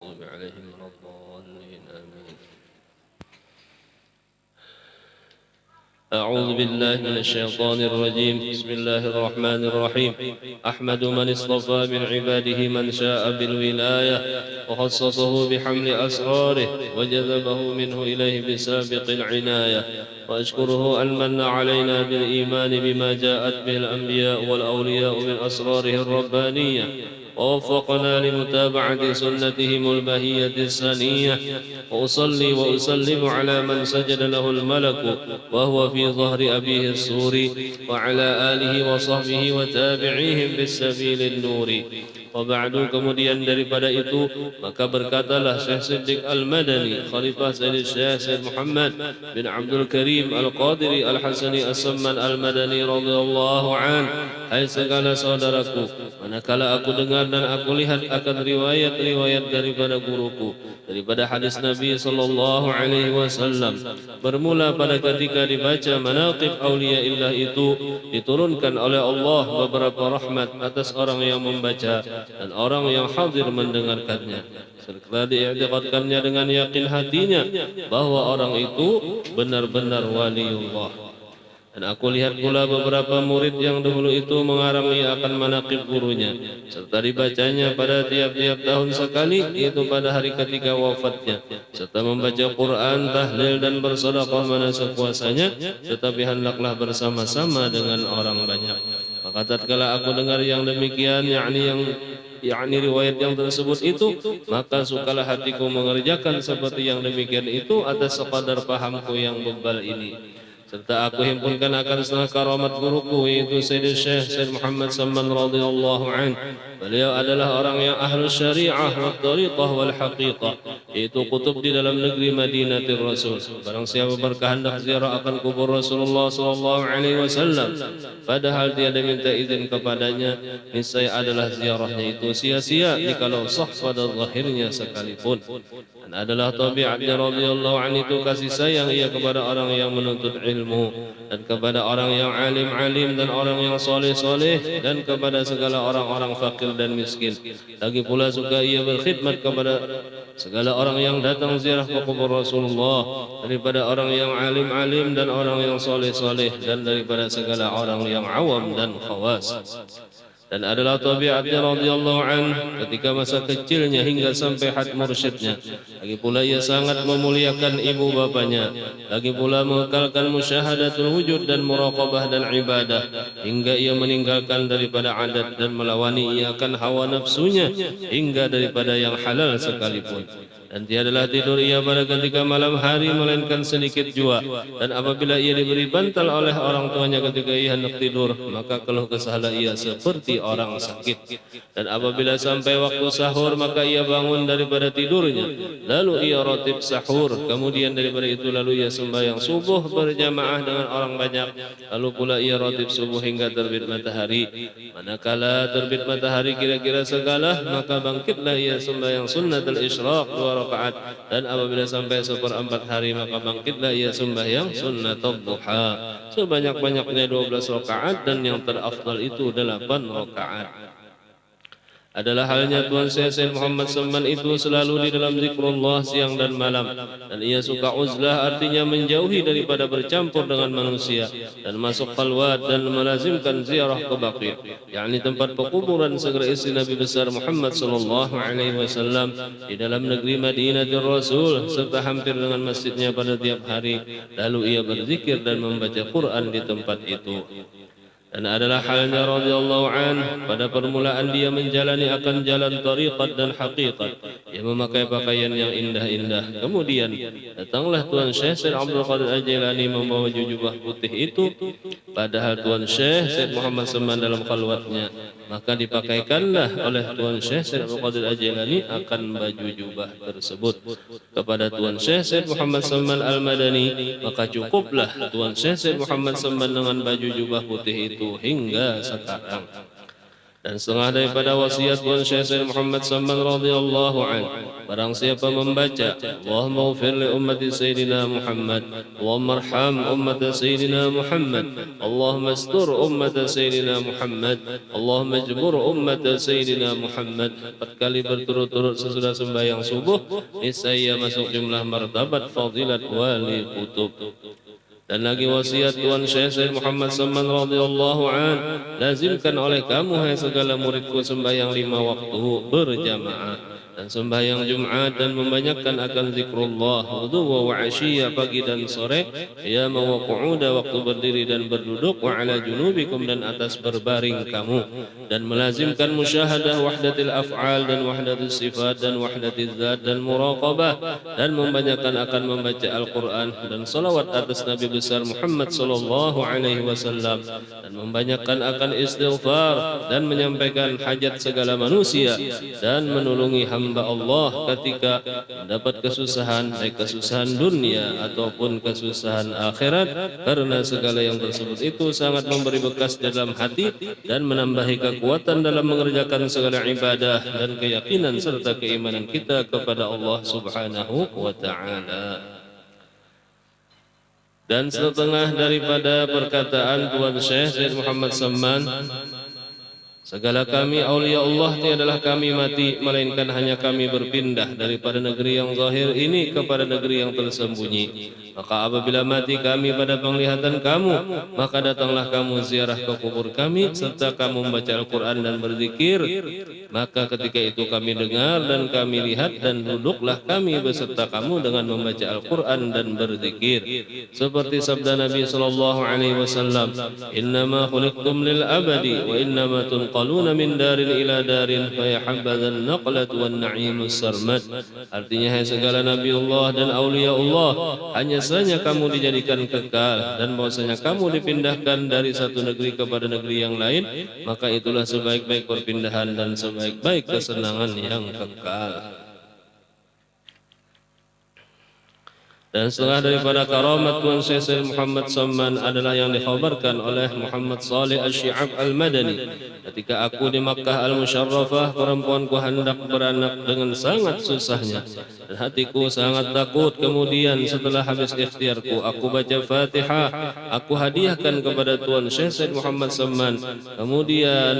المغضوب عليهم ولا الضالين آمين. أعوذ بالله من الشيطان الرجيم. بسم الله الرحمن الرحيم. أحمد من اصطفى من عباده من شاء بالولاية وخصصه بحمل أسراره وجذبه منه إليه بسابق العناية، وأشكره أن من علينا بالإيمان بما جاءت به الأنبياء والأولياء من أسراره الربانية، ووفقنا لمتابعة سنتهم البهية السنية. وأصلي وأسلم على من سجد له الملك وهو في ظهر أبيه السور، وعلى آله وصحبه وتابعيهم بالسبيل النور. Waba'du, kemudian daripada itu maka berkatalah Syekh Siddiq Al-Madani, Khalifah Sayyid Syekh Muhammad bin Abdul Karim Al-Qadiri Al-Hasani As-Samman Al-Madani radhiyallahu an, hai segala saudaraku, manakala aku dengar dan aku lihat akan riwayat-riwayat daripada guruku, daripada hadis Nabi sallallahu alaihi wasallam, bermula pada ketika dibaca manaqib auliya illah itu diturunkan oleh Allah beberapa rahmat atas orang yang membaca dan orang yang hadir mendengarkannya, serta diiktikadkannya dengan yakin hatinya bahwa orang itu benar-benar waliullah. Dan aku lihat pula beberapa murid yang dahulu itu mengarangi akan manaqib gurunya, serta dibacanya pada tiap-tiap tahun sekali, yaitu pada hari ketika wafatnya, serta membaca Quran, tahlil dan bersedekah mana sekuasanya, tetapi hendaklah bersama-sama dengan orang banyak. Maka tatkala aku dengar yang demikian, yakni riwayat yang tersebut itu, maka sukalah hatiku mengerjakan seperti yang demikian itu atas sekadar pahamku yang bebal ini. Serta aku himpunkan akan setengah karamat guruku, yaitu Sayyid Syekh Sayyid Muhammad Samman radhiyallahu an. Beliau adalah orang yang ahlu syariah wa tariqah wal haqiqah, yaitu kutub di dalam negeri Madinatul Rasul. Barang siapa berkehendak ziarah akan kubur Rasulullah sallallahu alaihi wasallam padahal tiada minta izin kepadanya, niscaya adalah ziarahnya itu sia-sia jikalau sah pada zahirnya sekalipun. Dan adalah tabiatnya radhiyallahu anhu itu kasih sayang ia kepada orang yang menuntut ilmu, dan kepada orang yang alim-alim dan orang yang soleh-soleh, dan kepada segala orang-orang fakir dan miskin. Lagi pula suka ia berkhidmat kepada segala orang yang datang ziarah ke kubur Rasulullah, daripada orang yang alim-alim dan orang yang soleh-soleh, dan daripada segala orang yang awam dan khawas. Dan adalah tabiatnya radhiyallahu an ketika masa kecilnya hingga sampai had mursyidnya. Lagi pula ia sangat memuliakan ibu bapanya. Lagi pula mengekalkan musyahadatul wujud dan muraqabah dan ibadah, hingga ia meninggalkan daripada adat dan melawani ia akan hawa nafsunya, hingga daripada yang halal sekalipun. Dan tiadalah tidur ia pada ketika malam hari melainkan sedikit jua. Dan apabila ia diberi bantal oleh orang tuanya ketika ia hendak tidur, maka keluh kesahlah ia seperti orang sakit. Dan apabila sampai waktu sahur, maka ia bangun daripada tidurnya, lalu ia rotib sahur. Kemudian daripada itu lalu ia sembahyang subuh berjamaah dengan orang banyak. Lalu pula ia rotib subuh hingga terbit matahari. Manakala terbit matahari kira-kira segala, maka bangkitlah ia sembahyang sunnatul isyraq 2 rakaat, dan apabila sampai 1/4 hari maka bangkitlah ia sembahyang sunnatul duha sebanyak-banyaknya 12 rakaat, dan yang terafdal itu 8 rakaat. Adalah halnya Tuan Syekh Muhammad Samman itu selalu di dalam zikrullah siang dan malam, dan ia suka uzlah, artinya menjauhi daripada bercampur dengan manusia, dan masuk khalwat dan melazimkan ziarah ke Baqi', yakni tempat pekuburan segera istri Nabi besar Muhammad sallallahu alaihi wasallam di dalam negeri Madinatul Rasul, serta hampir dengan masjidnya pada tiap hari. Lalu ia berzikir dan membaca Quran di tempat itu. Dan adalah halnya radhiyallahu an pada permulaan dia menjalani akan jalan tariqat dan haqiqat. Ia memakai pakaian yang indah-indah. Kemudian datanglah Tuan Syekh Said Abdul Qadir Al-Jailani membawa jubah putih itu, padahal Tuan Syekh Said Muhammad Samman dalam khalwatnya. Maka dipakaikanlah oleh Tuan Syekh Said Abdul Qadir Al-Jailani akan baju jubah tersebut kepada Tuan Syekh Said Muhammad Samman Al-Madani. Maka cukuplah Tuan Syekh Said Muhammad Samman dengan baju jubah putih itu hingga sekarang. Dan setengah daripada wasiat Tuan Syekh Sayyid Muhammad Salman radhiyallahu an, barang siapa membaca Allahumma ighfir li ummati Sayyidina Muhammad, Allahumma arham ummata Sayyidina Muhammad, Allahumma astur ummata Sayyidina Muhammad, Allahumma jbur ummata Sayyidina Muhammad, 4 kali berturut-turut sesudah sembahyang subuh, niscaya masuk jumlah martabat fadilat wali kutub. Dan lagi wasiat Tuan Syekh Sayyid Muhammad Salman radhiyallahu an, lazimkan oleh kamu hai segala muridku sembahyang 5 waktu berjamaah dan sembahyang Jumat, dan membanyakkan akan zikrullah wudu wa asyiya, pagi dan sore, ya wa qu'uda, waktu berdiri dan berduduk, wa ala junubikum, dan atas berbaring kamu, dan melazimkan musyahadah wahdatil af'al dan wahdatil sifat dan wahdatil zat dan muraqabah, dan membanyakkan akan membaca Al-Quran dan salawat atas Nabi besar Muhammad sallallahu alaihi wasallam, dan membanyakkan akan istighfar dan menyampaikan hajat segala manusia, dan menolongi hamba Allah ketika mendapat kesusahan, baik kesusahan dunia ataupun kesusahan akhirat, karena segala yang tersebut itu sangat memberi bekas dalam hati dan menambahi kekuatan dalam mengerjakan segala ibadah dan keyakinan serta keimanan kita kepada Allah Subhanahu wa ta'ala. Dan setengah daripada perkataan Tuan Syekh Sayyid Muhammad Salman, segala kami aulia Allah tiadalah kami mati, melainkan hanya kami berpindah daripada negeri yang zahir ini kepada negeri yang tersembunyi. Maka apabila mati kami pada penglihatan kamu, maka datanglah kamu ziarah ke kubur kami serta kamu membaca Al-Quran dan berzikir. Maka ketika itu kami dengar dan kami lihat, dan duduklah kami beserta kamu dengan membaca Al-Quran dan berzikir. Seperti sabda Nabi sallallahu alaihi wasallam, innama khuliqtum lil abadi wa innama tunqaluna min darin ila darin fa yahabbadhan naqlat wan na'imus sarmad. Artinya, hai segala Nabi Allah dan aulia Allah, hanya saja kamu dijadikan kekal, dan bahwasanya kamu dipindahkan dari satu negeri kepada negeri yang lain, maka itulah sebaik-baik perpindahan dan sebaik-baik kesenangan yang kekal. Dan setengah daripada karamat Tuan Syekh Sayyid Muhammad Salman adalah yang dikhabarkan oleh Muhammad Salih Al-Syi'ab Al-Madani. Ketika aku di Makkah Al-Musharrafah, perempuanku hendak beranak dengan sangat susahnya, dan hatiku sangat takut. Kemudian setelah habis ikhtiarku, aku baca Fatihah, aku hadiahkan kepada Tuan Syekh Sayyid Muhammad Salman. Kemudian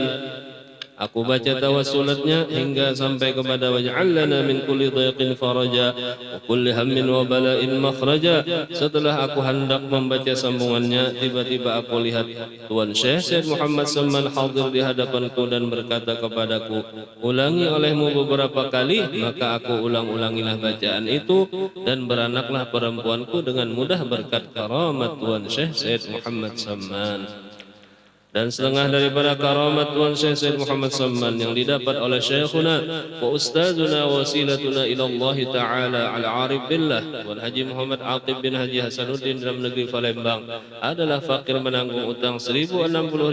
aku baca tawassulatnya hingga sampai kepada waj'alna min kulli dhaiqin faraja wa kulli hammin wa bala'in makhraja. Setelah aku hendak membaca sambungannya, tiba-tiba aku lihat Tuan Syekh Sayyid Muhammad Salman hadir di hadapanku dan berkata kepadaku, ulangi olehmu beberapa kali. Maka aku ulang-ulangilah bacaan itu, dan beranaklah perempuanku dengan mudah berkat karamat Tuan Syekh Sayyid Muhammad Salman. Dan setengah daripada karamat Tuan Syekh Sayyid Muhammad Salman yang didapat oleh Syekhuna wa Ustazuna wasilatuna ila Allah Ta'ala Al-Arif Billah Wal Haji Muhammad Aqib bin Haji Hasanuddin dalam negeri Palembang adalah fakir menanggung utang 1060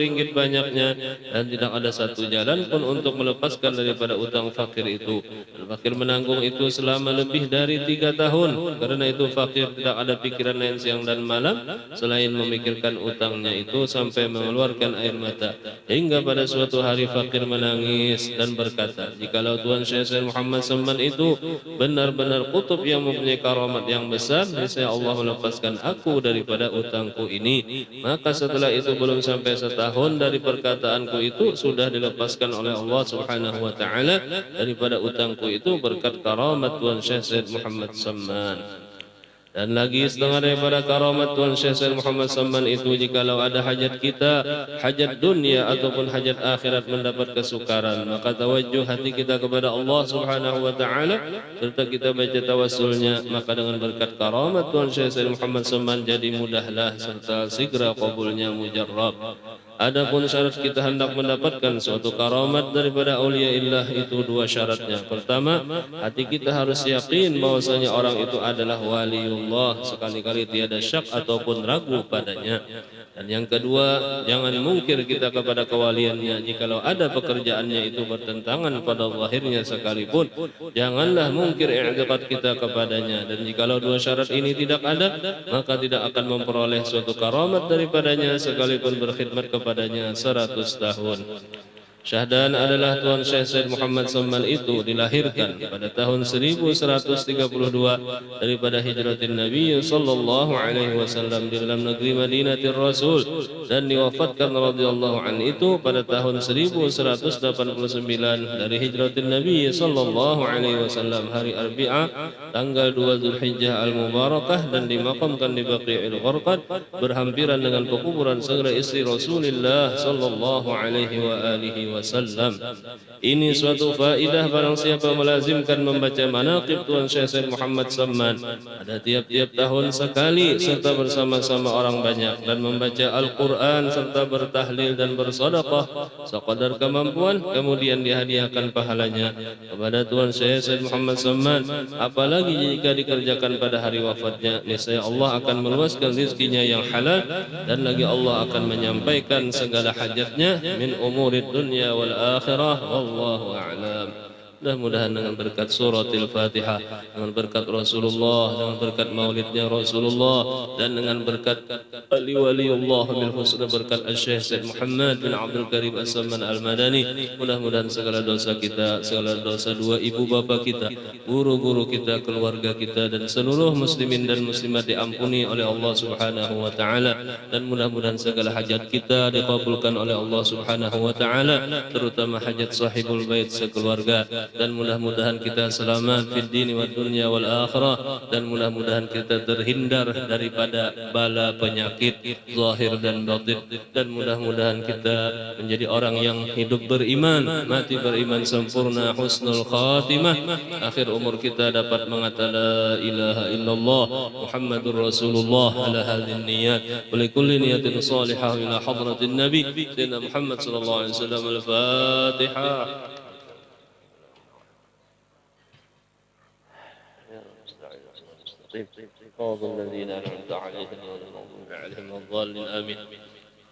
ringgit banyaknya, dan tidak ada satu jalan pun untuk melepaskan daripada utang fakir itu. Fakir menanggung itu selama lebih dari 3 tahun. Karena itu fakir tidak ada pikiran lain siang dan malam selain memikirkan utangnya itu sampai mengeluarkan air mata, hingga pada suatu hari fakir menangis dan berkata, jikalau Tuan Syekh Sayyid Muhammad Salman itu benar-benar kutub yang mempunyai karamat yang besar, niscaya Allah melepaskan aku daripada utangku ini. Maka setelah itu belum sampai setahun dari perkataanku itu, sudah dilepaskan oleh Allah Subhanahu wa ta'ala daripada utangku itu berkat karamat Tuan Syekh Sayyid Muhammad Salman. Dan lagi setengah daripada karamat Tuan Syekh Sayyid Muhammad Salman itu, jikalau ada hajat kita, hajat dunia ataupun hajat akhirat mendapat kesukaran, maka tawajjuh hati kita kepada Allah Subhanahu wa ta'ala serta kita baca tawassulnya, maka dengan berkat karamat Tuan Syekh Sayyid Muhammad Salman jadi mudahlah serta segera qabulnya mujarrab. Adapun syarat kita hendak mendapatkan suatu karamat daripada aulia illah itu 2 syaratnya. Pertama, hati kita harus yakin bahwasanya orang itu adalah waliullah, sekali-kali tiada syak ataupun ragu padanya. Dan yang kedua, jangan mungkir kita kepada kewaliannya. Jikalau ada pekerjaannya itu bertentangan pada zahirnya sekalipun, janganlah mungkir i'tiqad kita kepadanya. Dan jikalau 2 syarat ini tidak ada, maka tidak akan memperoleh suatu karamat daripadanya sekalipun berkhidmat kepadanya 100 tahun. Syahdan adalah Tuan Syekh Said Muhammad Samman itu dilahirkan pada tahun 1132 daripada hijratin Nabi sallallahu alaihi wasallam di dalam negeri Madinatul Rasul, dan diwafatkan radhiyallahu an itu pada tahun 1189 dari hijratin Nabi sallallahu alaihi wasallam hari Arbi'ah tanggal 2 Zulhijjah al-Mubarakah, dan dimakamkan di Baqi'il Gharqad berhampiran dengan pekuburan segera istri Rasulullah sallallahu alaihi wa alihi wasallam. Ini suatu faidah barang siapa melazimkan membaca manaqib Tuan Syekh Said Muhammad Samman ada tiap-tiap tahun sekali serta bersama-sama orang banyak, dan membaca Al-Quran serta bertahlil dan bersedekah sekadar kemampuan, kemudian dihadiahkan pahalanya kepada Tuan Syekh Said Muhammad Samman. Apalagi jika dikerjakan pada hari wafatnya, niscaya Allah akan meluaskan rizkinya yang halal, dan lagi Allah akan menyampaikan segala hajatnya min umurid dunya wal akhirah, wallahu a'lam. Mudah-mudahan dengan berkat suratil Fatihah, dengan berkat Rasulullah, dengan berkat maulidnya Rasulullah, dan dengan berkat wali-waliullah bil husna, berkat Syekh Said Muhammad bin Abdul Karim As-Samman Al-Madani, mudah-mudahan segala dosa kita, segala dosa dua ibu bapa kita, guru-guru kita, keluarga kita, dan seluruh muslimin dan muslimat diampuni oleh Allah Subhanahu wa taala, dan mudah-mudahan segala hajat kita dikabulkan oleh Allah Subhanahu wa taala, terutama hajat sahibul bait sekeluarga, dan mudah-mudahan kita selamat fid dini wad dunya wal akhirah, dan mudah-mudahan kita terhindar daripada bala penyakit zahir dan batin, dan mudah-mudahan kita menjadi orang yang hidup beriman, mati beriman sempurna, husnul khatimah, akhir umur kita dapat mengatakan la ilaha illallah Muhammadur Rasulullah ala hadhihi niyat wa likulli niyatin salihah ila hadratin nabi sayyidina Muhammad sallallahu alaihi wasallam. Al-Fatihah. صراط الذين أنعمت عليهم غير المغضوب عليهم ولا الضالين آمين.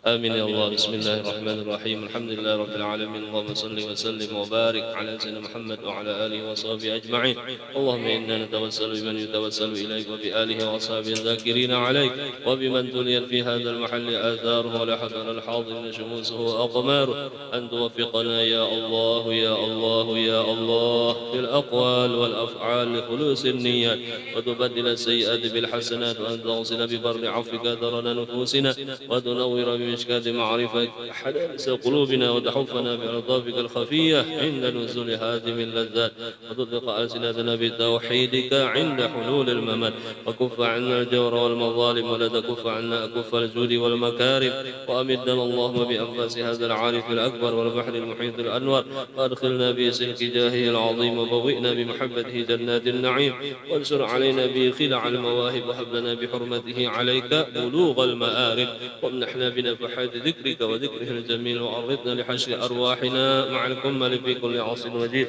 آمين يا الله. بسم الله الرحمن الرحيم. الحمد لله رب العالمين. اللهم صل وسلم وبارك على سيدنا محمد وعلى آله وصحبه أجمعين. اللهم إنا نتوسل بمن يتوسل إليك وبآله وصحبه الذاكرين عليك، وبمن تليت في هذا المحل آثاره ولا حضر الحاضرين شموسه وأقماره، أن توفقنا يا الله يا الله يا الله في الأقوال والأفعال لخلوص النيات، وتبدل السيئات بالحسنات، وأن تغسل ببر عفوك درن نفوسنا، وتنور بمشكاة معرفة حدائث قلوبنا، وتحفنا بألطافك الخفية عند نزول هادم اللذات، وتطلق ألسنتنا بتوحيدك عند حلول الممات، وكف عنا الجور والمظالم، ولا تكف عنا أكف الجود والمكارم، وأمدنا اللهم بأنفاس هذا العارف الأكبر والبحر المحيط الأنور، وأدخلنا بسلك جاهه العظيم، وبوئنا بمحبته جنات النعيم، وانشر علينا به خلع المواهب، وهب لنا بحرمته عليك بلوغ المآرب، وامنحنا بنفحات ذكرك وذكره الجميل، وعرضنا لحشر أرواحنا مع الكمل في كل عصر وجيد.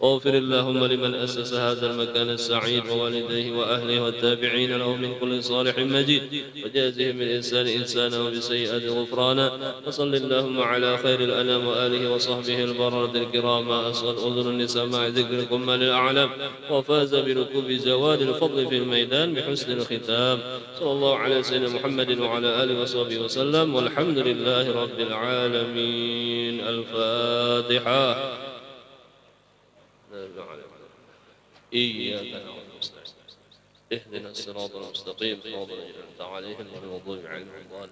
واغفر اللهم لمن أسس هذا المكان السعيد، ووالديه وأهله والتابعين له من كل صالح مجيد، وجازهم بالإحسان إنسانا وبسيئات غفرانا. وصل اللهم على خير الأنام وآله وصحبه البررة الكرام، ما أصغت أذن لسماع ذكركم الأعلام، وفاز بركوب زوال الفضل في الميدان بحسن الختام. صلى الله على سيدنا محمد وعلى آله وصحبه وسلم، والحمد لله رب العالمين. الفاتحة. إياك نعبد ونستعين، اهدنا الصراط المستقيم صراط الذين أنعمت عليهم غير المغضوب عليهم ولا الضالين.